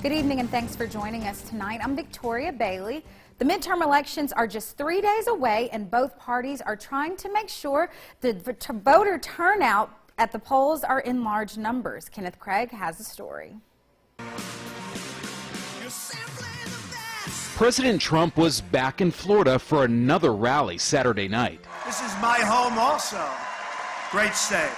Good evening and thanks for joining us tonight. I'm Victoria Bailey. The midterm elections are just 3 days away and both parties are trying to make sure the voter turnout at the polls are in large numbers. Kenneth Craig has a story. President Trump was back in Florida for another rally Saturday night. This is my home also. Great state.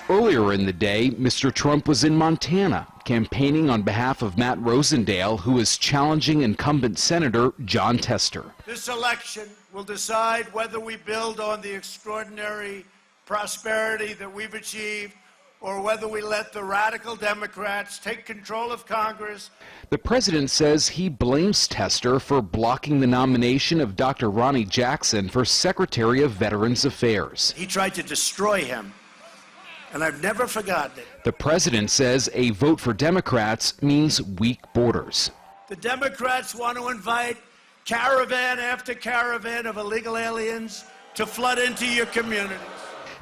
Earlier in the day, Mr. Trump was in Montana, campaigning on behalf of Matt Rosendale, who is challenging incumbent Senator John Tester. This election will decide whether we build on the extraordinary prosperity that we've achieved or whether we let the radical Democrats take control of Congress. The president says he blames Tester for blocking the nomination of Dr. Ronnie Jackson for Secretary of Veterans Affairs. He tried to destroy him, and I've never forgotten it. The president says a vote for Democrats means weak borders. The Democrats want to invite caravan after caravan of illegal aliens to flood into your communities.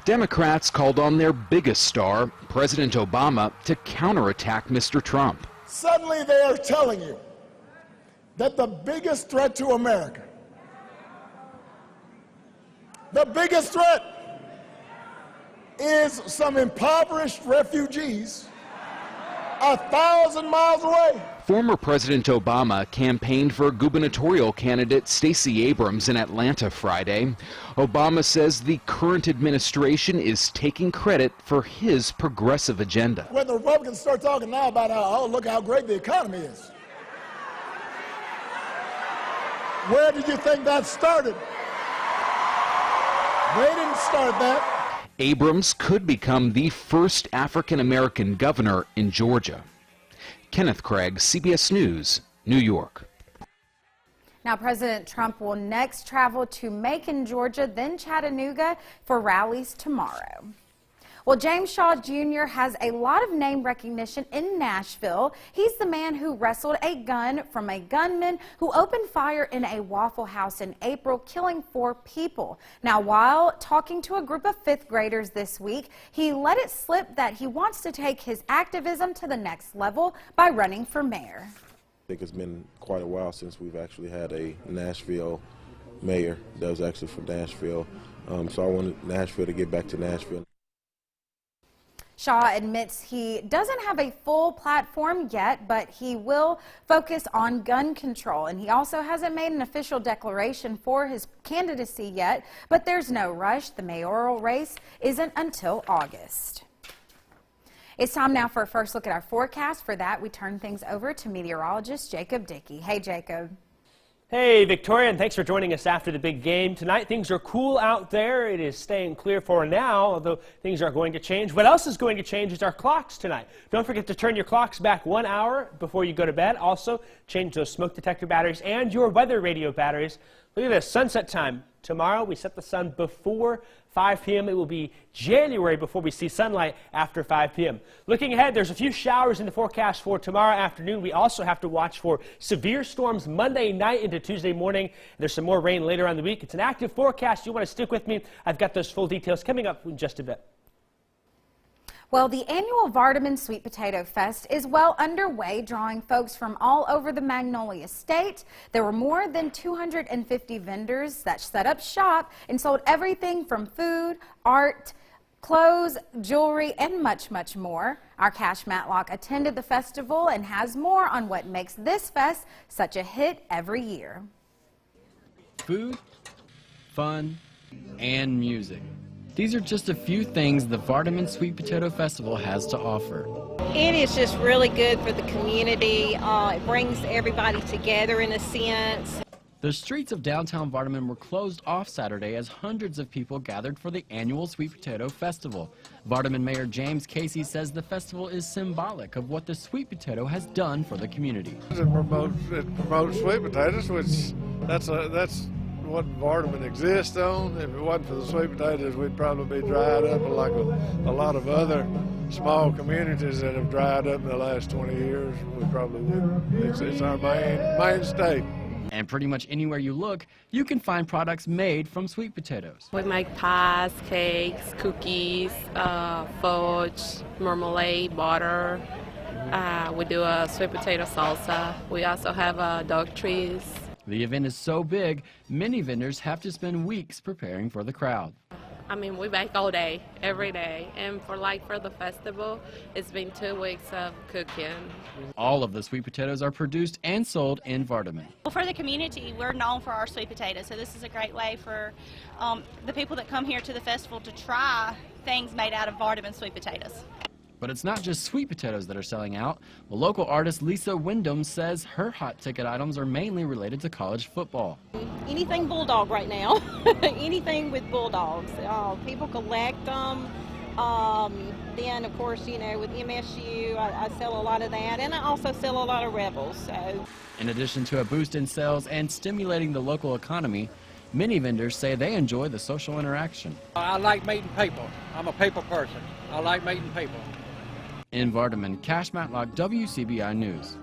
Democrats called on their biggest star, President Obama, to counterattack Mr. Trump. Suddenly they are telling you that the biggest threat to America, the biggest threat is some impoverished refugees 1,000 miles away. Former President Obama campaigned for gubernatorial candidate Stacey Abrams in Atlanta Friday. Obama says the current administration is taking credit for his progressive agenda. When the Republicans start talking now about how, oh, look how great the economy is. Where did you think that started? They didn't start that. Abrams could become the first African-American governor in Georgia. Kenneth Craig, CBS News, New York. Now, President Trump will next travel to Macon, Georgia, then Chattanooga for rallies tomorrow. Well, James Shaw Jr. has a lot of name recognition in Nashville. He's the man who wrestled a gun from a gunman who opened fire in a Waffle House in April, killing 4 people. Now, while talking to a group of 5th graders this week, he let it slip that he wants to take his activism to the next level by running for mayor. I think it's been quite a while since we've actually had a Nashville mayor that was actually from Nashville. So I wanted Nashville to get back to Nashville. Shaw admits he doesn't have a full platform yet, but he will focus on gun control. And he also hasn't made an official declaration for his candidacy yet, but there's no rush. The mayoral race isn't until August. It's time now for a first look at our forecast. For that, we turn things over to meteorologist Jacob Dickey. Hey, Jacob. Hey, Victoria, and thanks for joining us after the big game. Tonight, things are cool out there. It is staying clear for now, although things are going to change. What else is going to change is our clocks tonight. Don't forget to turn your clocks back 1 hour before you go to bed. Also, change those smoke detector batteries and your weather radio batteries. Look at this, sunset time. Tomorrow, we set the sun before 5 p.m. It will be January before we see sunlight after 5 p.m. Looking ahead, there's a few showers in the forecast for tomorrow afternoon. We also have to watch for severe storms Monday night into Tuesday morning. There's some more rain later on in the week. It's an active forecast. You want to stick with me? I've got those full details coming up in just a bit. Well, the annual Vardaman Sweet Potato Fest is well underway, drawing folks from all over the Magnolia State. There were more than 250 vendors that set up shop and sold everything from food, art, clothes, jewelry, and much, much more. Our Cash Matlock attended the festival and has more on what makes this fest such a hit every year. Food, fun, and music. These are just a few things the Vardaman Sweet Potato Festival has to offer. It is just really good for the community. It brings everybody together in a sense. The streets of downtown Vardaman were closed off Saturday as hundreds of people gathered for the annual Sweet Potato Festival. Vardaman Mayor James Casey says the festival is symbolic of what the sweet potato has done for the community. It promotes sweet potatoes, which that's what Vardaman exists on. If it wasn't for the sweet potatoes, we'd probably be dried up like a lot of other small communities that have dried up in the last 20 years. We probably would. It's our mainstay. And pretty much anywhere you look, you can find products made from sweet potatoes. We make pies, cakes, cookies, fudge, marmalade, butter, We do a sweet potato salsa. We also have dog trees. The event is so big, many vendors have to spend weeks preparing for the crowd. I mean, we bake all day, every day. And for the festival, it's been 2 weeks of cooking. All of the sweet potatoes are produced and sold in Vardaman. Well, for the community, we're known for our sweet potatoes, so this is a great way for the people that come here to the festival to try things made out of Vardaman sweet potatoes. But it's not just sweet potatoes that are selling out. The local artist Lisa Wyndham says her hot ticket items are mainly related to college football. Anything Bulldog right now, anything with Bulldogs. People collect them. Then, of course, you know, with MSU, I sell a lot of that, and I also sell a lot of Rebels. So, in addition to a boost in sales and stimulating the local economy, many vendors say they enjoy the social interaction. I like meeting people. I'm a people person. I like meeting people. In Vardaman, Cash Matlock, WCBI News.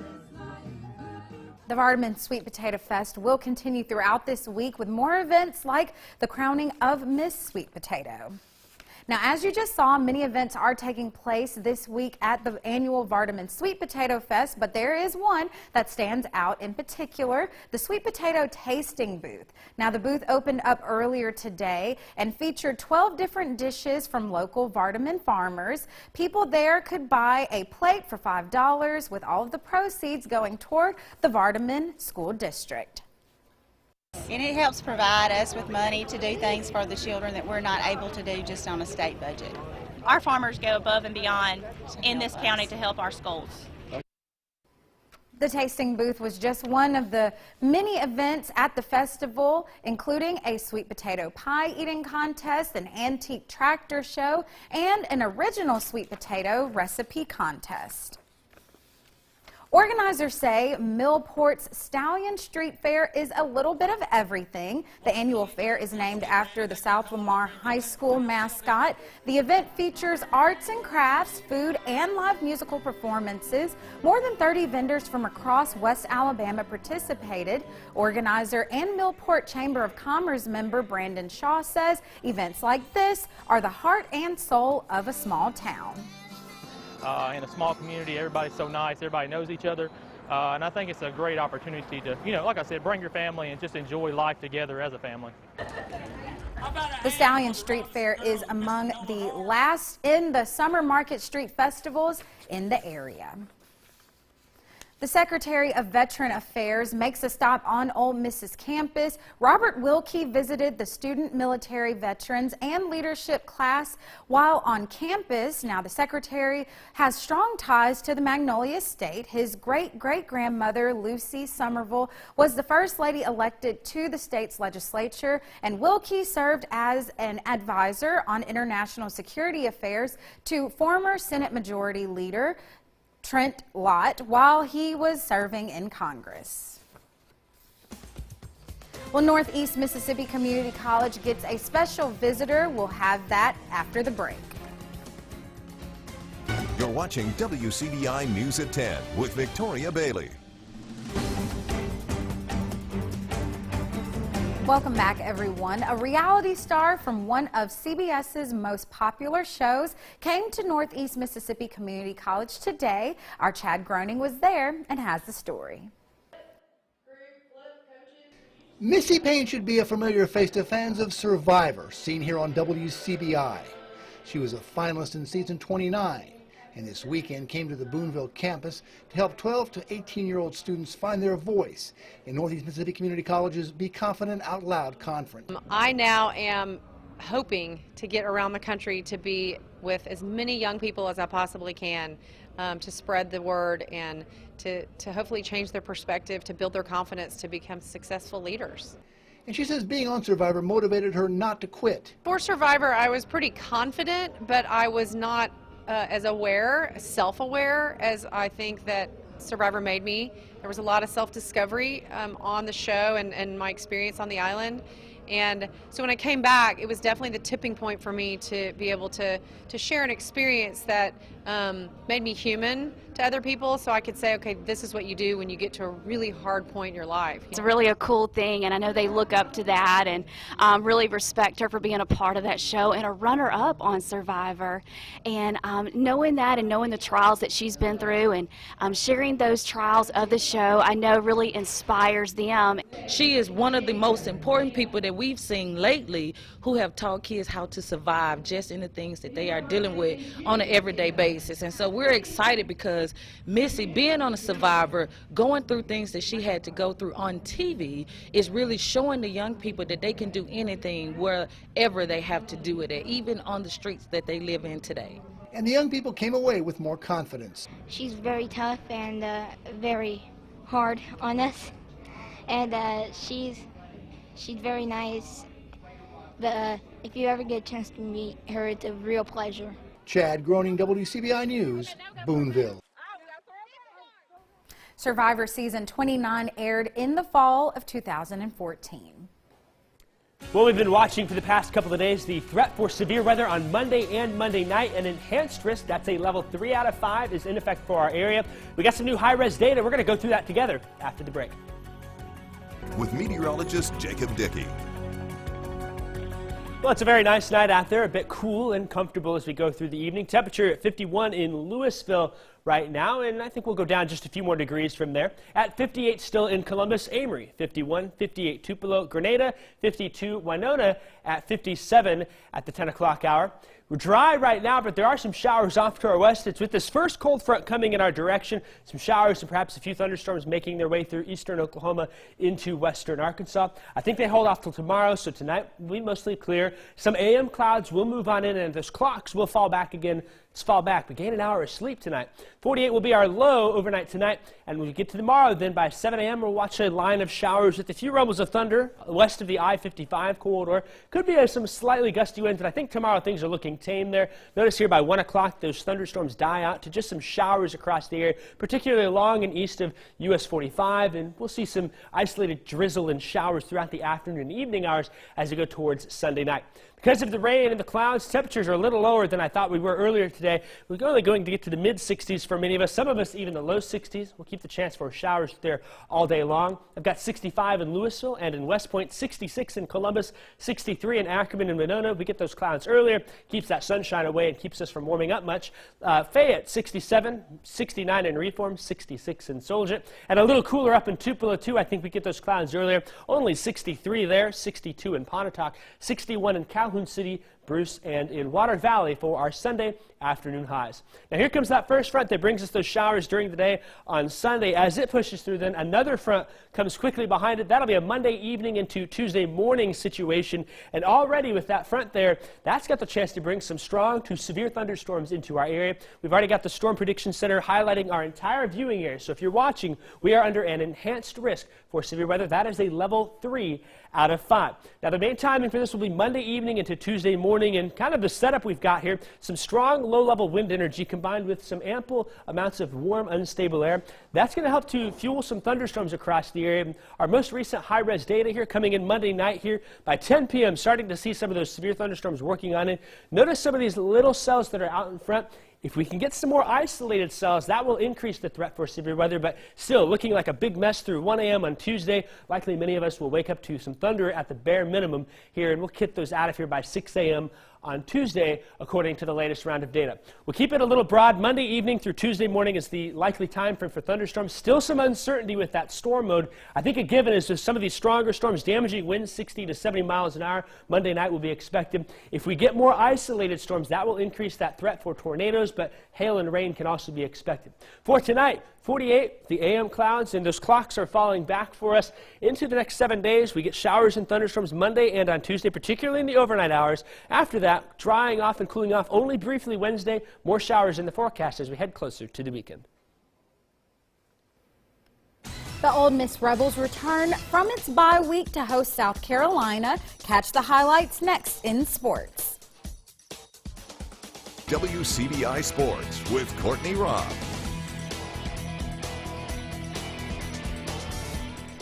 The Vardaman Sweet Potato Fest will continue throughout this week with more events like the crowning of Miss Sweet Potato. Now, as you just saw, many events are taking place this week at the annual Vardaman Sweet Potato Fest, but there is one that stands out in particular, the Sweet Potato Tasting Booth. Now, the booth opened up earlier today and featured 12 different dishes from local Vardaman farmers. People there could buy a plate for $5 with all of the proceeds going toward the Vardaman School District. And it helps provide us with money to do things for the children that we're not able to do just on a state budget. Our farmers go above and beyond in this county to help our schools. The tasting booth was just one of the many events at the festival, including a sweet potato pie eating contest, an antique tractor show, and an original sweet potato recipe contest. Organizers say Millport's Stallion Street Fair is a little bit of everything. The annual fair is named after the South Lamar High School mascot. The event features arts and crafts, food, and live musical performances. More than 30 vendors from across West Alabama participated. Organizer and Millport Chamber of Commerce member Brandon Shaw says events like this are the heart and soul of a small town. In a small community, everybody's so nice, everybody knows each other, and I think it's a great opportunity to, like I said, bring your family and just enjoy life together as a family. The Stallion Street Fair is among the last in the Summer Market Street festivals in the area. The Secretary of Veteran Affairs makes a stop on Ole Miss's campus. Robert Wilkie visited the student military veterans and leadership class while on campus. Now, the Secretary has strong ties to the Magnolia State. His great-great-grandmother, Lucy Somerville, was the first lady elected to the state's legislature, and Wilkie served as an advisor on international security affairs to former Senate Majority Leader Trent Lott while he was serving in Congress. Well, Northeast Mississippi Community College gets a special visitor. We'll have that after the break. You're watching WCBI News at 10 with Victoria Bailey. Welcome back, everyone. A reality star from one of CBS's most popular shows came to Northeast Mississippi Community College today. Our Chad Groening was there and has the story. Missy Payne should be a familiar face to fans of Survivor, seen here on WCBI. She was a finalist in season 29. And this weekend came to the Boonville campus to help 12 to 18-year-old students find their voice in Northeast Mississippi Community College's Be Confident Out Loud conference. I now am hoping to get around the country to be with as many young people as I possibly can to spread the word and to hopefully change their perspective, to build their confidence, to become successful leaders. And she says being on Survivor motivated her not to quit. For Survivor, I was pretty confident, but I was not as aware, self-aware as I think that Survivor made me. There was a lot of self-discovery on the show and my experience on the island. And so when I came back, it was definitely the tipping point for me to be able to share an experience that made me human to other people, so I could say, okay, this is what you do when you get to a really hard point in your life. It's really a cool thing, and I know they look up to that and really respect her for being a part of that show and a runner-up on Survivor. And knowing that and knowing the trials that she's been through and sharing those trials of the show, I know really inspires them. She is one of the most important people that we've seen lately who have taught kids how to survive just in the things that they are dealing with on an everyday basis. And so we're excited because Missy, being on a Survivor, going through things that she had to go through on TV, is really showing the young people that they can do anything wherever they have to do it, even on the streets that they live in today. And the young people came away with more confidence. She's very tough and very hard on us, and she's very nice. But if you ever get a chance to meet her, it's a real pleasure. Chad Groening, WCBI News, Boonville. Survivor Season 29 aired in the fall of 2014. Well, we've been watching for the past couple of days the threat for severe weather on Monday and Monday night. An enhanced risk, that's a level 3 out of 5, is in effect for our area. We got some new high-res data. We're going to go through that together after the break. With meteorologist Jacob Dickey. Well, it's a very nice night out there, a bit cool and comfortable as we go through the evening. Temperature at 51 in Louisville right now, and I think we'll go down just a few more degrees from there. At 58 still in Columbus, Amory, 51, 58 Tupelo, Grenada, 52 Winona, at 57 at the 10 o'clock hour. We're dry right now, but there are some showers off to our west. It's with this first cold front coming in our direction. Some showers and perhaps a few thunderstorms making their way through eastern Oklahoma into western Arkansas. I think they hold off till tomorrow, so tonight will be mostly clear. Some AM clouds will move on in, and those clocks will fall back again. Let's fall back. We gain an hour of sleep tonight. 48 will be our low overnight tonight. And when we get to tomorrow, then by 7 a.m., we'll watch a line of showers with a few rumbles of thunder west of the I-55 corridor. Could be some slightly gusty winds, but I think tomorrow things are looking tame there. Notice here by 1 o'clock, those thunderstorms die out to just some showers across the area, particularly along and east of US 45. And we'll see some isolated drizzle and showers throughout the afternoon and evening hours as we go towards Sunday night. Because of the rain and the clouds, temperatures are a little lower than I thought we were earlier today. We're only going to get to the mid-60s for many of us. Some of us even the low 60s. We'll keep the chance for showers there all day long. I've got 65 in Louisville and in West Point, 66 in Columbus, 63 in Ackerman and Winona. We get those clouds earlier, keeps that sunshine away and keeps us from warming up much. Fayette, 67, 69 in Reform, 66 in Soljet. And a little cooler up in Tupelo, too. I think we get those clouds earlier. Only 63 there, 62 in Pontotoc, 61 in Calhoun City, Bruce, and in Water Valley for our Sunday afternoon highs. Now here comes that first front that brings us those showers during the day on Sunday. As it pushes through, then another front comes quickly behind it. That'll be a Monday evening into Tuesday morning situation. And already with that front there, that's got the chance to bring some strong to severe thunderstorms into our area. We've already got the Storm Prediction Center highlighting our entire viewing area. So if you're watching, we are under an enhanced risk for severe weather. That is a level 3 out of 5. Now the main timing for this will be Monday evening into Tuesday morning, and kind of the setup we've got here, some strong low-level wind energy combined with some ample amounts of warm, unstable air. That's going to help to fuel some thunderstorms across the area. Our most recent high-res data here coming in Monday night here by 10 p.m. starting to see some of those severe thunderstorms working on it. Notice some of these little cells that are out in front. If we can get some more isolated cells, that will increase the threat for severe weather, but still looking like a big mess through 1 a.m. on Tuesday. Likely many of us will wake up to some thunder at the bare minimum here, and we'll get those out of here by 6 a.m. on Tuesday, according to the latest round of data. We'll keep it a little broad. Monday evening through Tuesday morning is the likely time frame for thunderstorms. Still some uncertainty with that storm mode. I think a given is just some of these stronger storms, damaging winds 60 to 70 miles an hour. Monday night will be expected. If we get more isolated storms, that will increase that threat for tornadoes, but hail and rain can also be expected. For tonight, 48, the AM clouds, and those clocks are falling back for us into the next 7 days. We get showers and thunderstorms Monday and on Tuesday, particularly in the overnight hours. After that, drying off and cooling off only briefly Wednesday. More showers in the forecast as we head closer to the weekend. The Ole Miss Rebels return from its bye week to host South Carolina. Catch the highlights next in sports. WCBI Sports with Courtney Robb.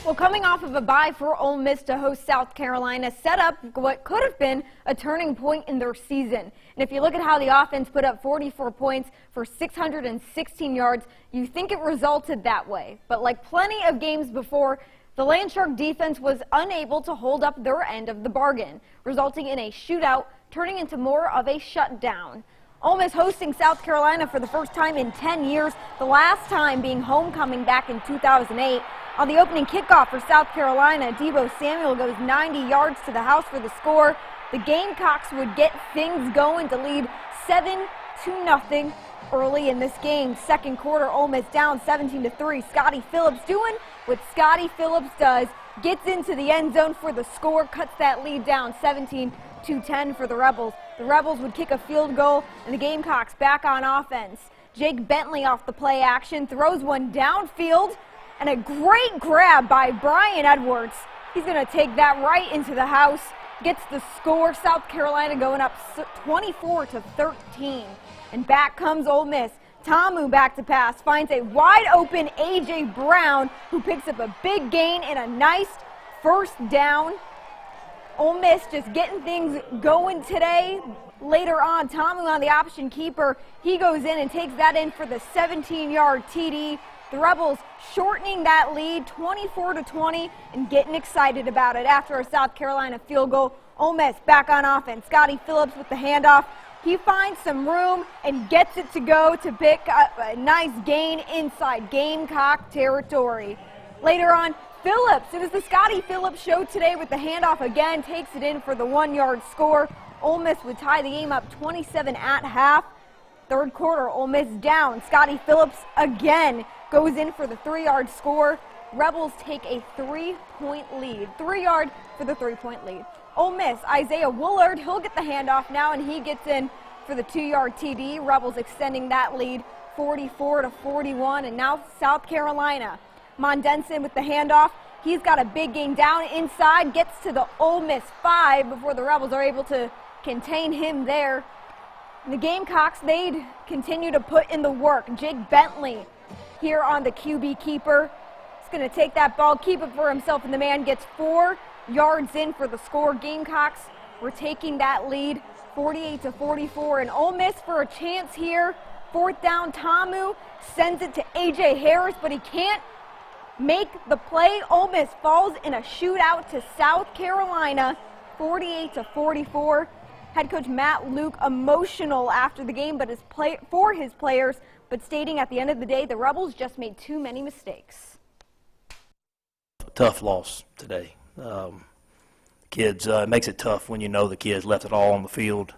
Well, coming off of a bye for Ole Miss to host South Carolina set up what could have been a turning point in their season. And if you look at how the offense put up 44 points for 616 yards, you think it resulted that way. But like plenty of games before, the Land Shark defense was unable to hold up their end of the bargain, resulting in a shootout turning into more of a shutdown. Ole Miss hosting South Carolina for the first time in 10 years, the last time being homecoming back in 2008. On the opening kickoff for South Carolina, Deebo Samuel goes 90 yards to the house for the score. The Gamecocks would get things going to lead 7-0 early in this game. Second quarter, Ole Miss down 17-3. Scotty Phillips doing what Scotty Phillips does, gets into the end zone for the score, cuts that lead down 17-10 for the Rebels. The Rebels would kick a field goal, and the Gamecocks back on offense. Jake Bentley off the play action, throws one downfield, and a great grab by Brian Edwards. He's going to take that right into the house, gets the score. South Carolina going up 24-13. And back comes Ole Miss. Tamu back to pass, finds a wide open A.J. Brown, who picks up a big gain and a nice first down. Ole Miss just getting things going today. Later on, Tamu on the option keeper, he goes in and takes that in for the 17-yard TD. The Rebels shortening that lead 24-20 and getting excited about it after a South Carolina field goal. Ole Miss back on offense. Scotty Phillips with the handoff. He finds some room and gets it to go to pick up a nice gain inside Gamecock territory. Later on, Phillips, it was the Scotty Phillips show today with the handoff again, takes it in for the 1-yard score. Ole Miss would tie the game up 27 at half. Third quarter, Ole Miss down. Scotty Phillips again goes in for the 3-yard score. Rebels take a 3-point lead. 3-yard for the 3-point lead. Ole Miss, Isaiah Woolard, he'll get the handoff now, and he gets in for the 2-yard TD. Rebels extending that lead 44-41, and now South Carolina. Mondenson with the handoff. He's got a big gain down inside, gets to the Ole Miss 5 before the Rebels are able to contain him there. And the Gamecocks, they'd continue to put in the work. Jake Bentley here on the QB keeper. He's going to take that ball, keep it for himself, and the man gets 4 yards in for the score. Gamecocks were taking that lead 48-44, and Ole Miss for a chance here. Fourth down, Tamu sends it to A.J. Harris, but he can't make the play. Ole Miss falls in a shootout to South Carolina, 48-44. Head coach Matt Luke emotional after the game, but for his players, but stating at the end of the day, the Rebels just made too many mistakes. Tough loss today. Kids, it makes it tough when you know the kids left it all on the field,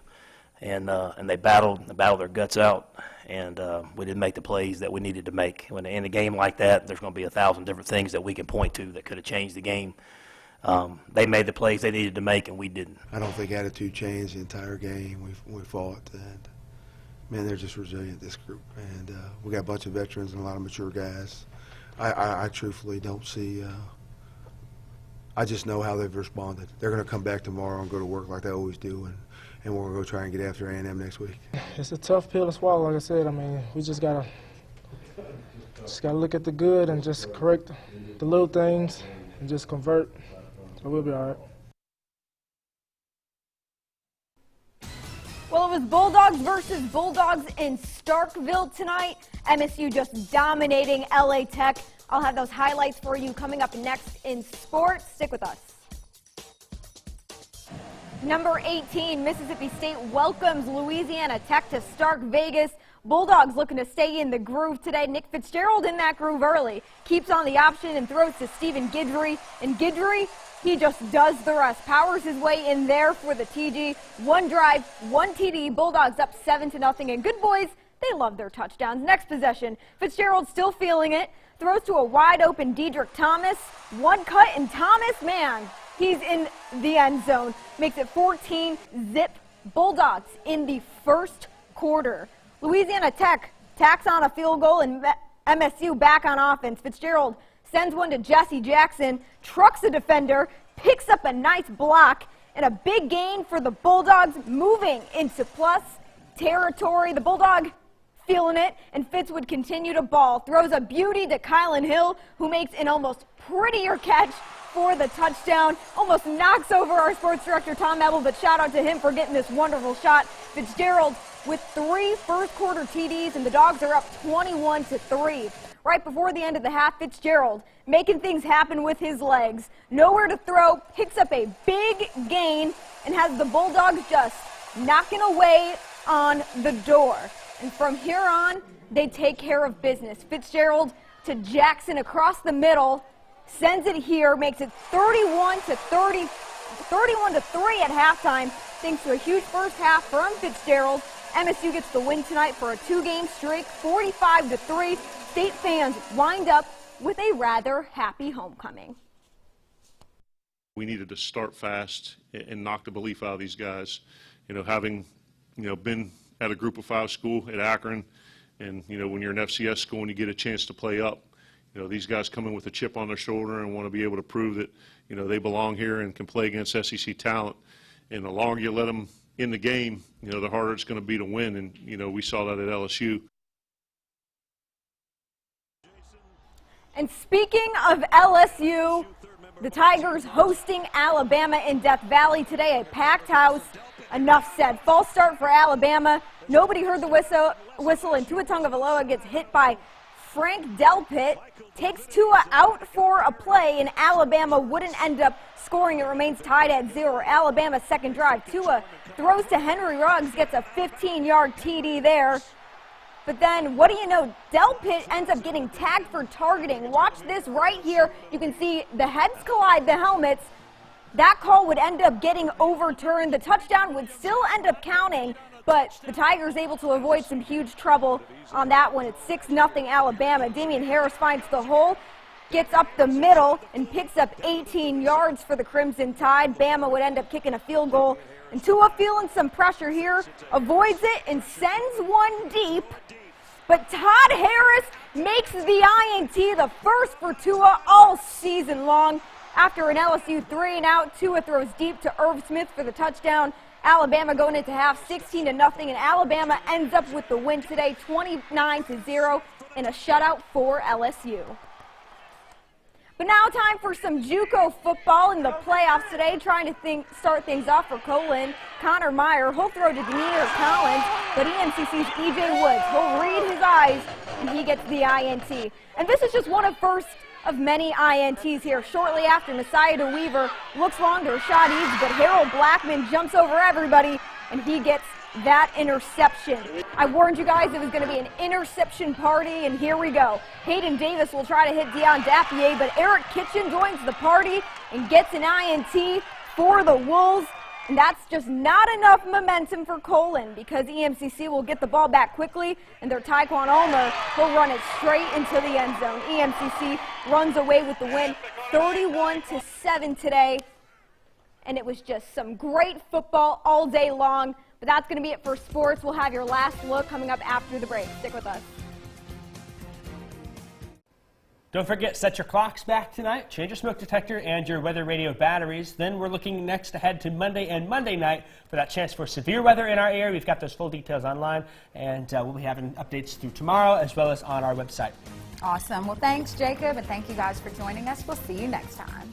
and they battled their guts out, and we didn't make the plays that we needed to make. When in a game like that, there's going to be 1,000 different things that we can point to that could have changed the game. They made the plays they needed to make, and we didn't. I don't think attitude changed the entire game. We fought, and man, they're just resilient, this group. And we got a bunch of veterans and a lot of mature guys. I truthfully don't see. I just know how they've responded. They're going to come back tomorrow and go to work like they always do, and we're going to go try and get after A&M next week. It's a tough pill to swallow, like I said. I mean, we just gotta look at the good and just correct the little things and just convert. So we'll be all right. Well, it was Bulldogs versus Bulldogs in Starkville tonight. MSU just dominating LA Tech. I'll have those highlights for you coming up next in sports. Stick with us. Number 18, Mississippi State welcomes Louisiana Tech to Stark Vegas. Bulldogs looking to stay in the groove today. Nick Fitzgerald in that groove early. Keeps on the option and throws to Stephen Guidry. And Guidry, he just does the rest. Powers his way in there for the TG. One drive, one TD. Bulldogs up 7-0. And good boys, they love their touchdowns. Next possession, Fitzgerald still feeling it. Throws to a wide open Dedrick Thomas. One cut, and Thomas, man, he's in the end zone. Makes it 14-0 Bulldogs in the first quarter. Louisiana Tech tacks on a field goal, and MSU back on offense. Fitzgerald sends one to Jesse Jackson, trucks a defender, picks up a nice block, and a big gain for the Bulldogs, moving into plus territory. The Bulldog feeling it, and Fitz would continue to ball. Throws a beauty to Kylan Hill, who makes an almost prettier catch for the touchdown. Almost knocks over our sports director, Tom Ebel, but shout out to him for getting this wonderful shot. Fitzgerald with 3 first-quarter TDs, and the Dogs are up 21-3. Right before the end of the half, Fitzgerald making things happen with his legs. Nowhere to throw, picks up a big gain, and has the Bulldogs just knocking away on the door. And from here on, they take care of business. Fitzgerald to Jackson across the middle, sends it here, makes it 31-3 at halftime, thanks to a huge first half from Fitzgerald. MSU gets the win tonight for a 2-game streak, 45-3. State fans wind up with a rather happy homecoming. We needed to start fast and knock the belief out of these guys. You know, having, been at a group of 5 school at Akron, and, when you're an FCS school and you get a chance to play up, these guys come in with a chip on their shoulder and want to be able to prove that, they belong here and can play against SEC talent. And the longer you let them in the game, the harder it's going to be to win. And, we saw that at LSU. And speaking of LSU, the Tigers hosting Alabama in Death Valley today, a packed house. Enough said. False start for Alabama. Nobody heard the whistle, and Tua Tagovailoa gets hit by Frank Delpit. Takes Tua out for a play, and Alabama wouldn't end up scoring. It remains tied at 0. Alabama's second drive. Tua throws to Henry Ruggs, gets a 15-yard TD there. But then, what do you know, Delpit ends up getting tagged for targeting. Watch this right here. You can see the heads collide the helmets. That call would end up getting overturned. The touchdown would still end up counting, but the Tigers able to avoid some huge trouble on that one. It's 6-0 Alabama. Damian Harris finds the hole, gets up the middle, and picks up 18 yards for the Crimson Tide. Bama would end up kicking a field goal. And Tua feeling some pressure here, avoids it and sends one deep. But Todd Harris makes the INT, the first for Tua all season long. After an LSU 3-and-out, Tua throws deep to Irv Smith for the touchdown. Alabama going into half 16-0, and Alabama ends up with the win today, 29-0, in a shutout for LSU. But now time for some JUCO football in the playoffs today. Trying to start things off for Colin. Connor Meyer, he'll throw to Demeter Collins, but EMCC's E.J. Woods, he'll read his eyes, and he gets the INT. And this is just one of first of many INTs here. Shortly after, Messiah DeWeaver looks long to Rashad Eads, but Harold Blackman jumps over everybody, and he gets that interception. I warned you guys it was going to be an interception party, and here we go. Hayden Davis will try to hit Deion Dapier, but Eric Kitchen joins the party and gets an INT for the Wolves. And that's just not enough momentum for Colin, because EMCC will get the ball back quickly, and their Taekwon Ulmer will run it straight into the end zone. EMCC runs away with the win, 31-7 today. And it was just some great football all day long. But that's going to be it for sports. We'll have your last look coming up after the break. Stick with us. Don't forget, set your clocks back tonight, change your smoke detector and your weather radio batteries. Then we're looking next ahead to Monday and Monday night for that chance for severe weather in our area. We've got those full details online, and we'll be having updates through tomorrow as well as on our website. Awesome. Well, thanks, Jacob, and thank you guys for joining us. We'll see you next time.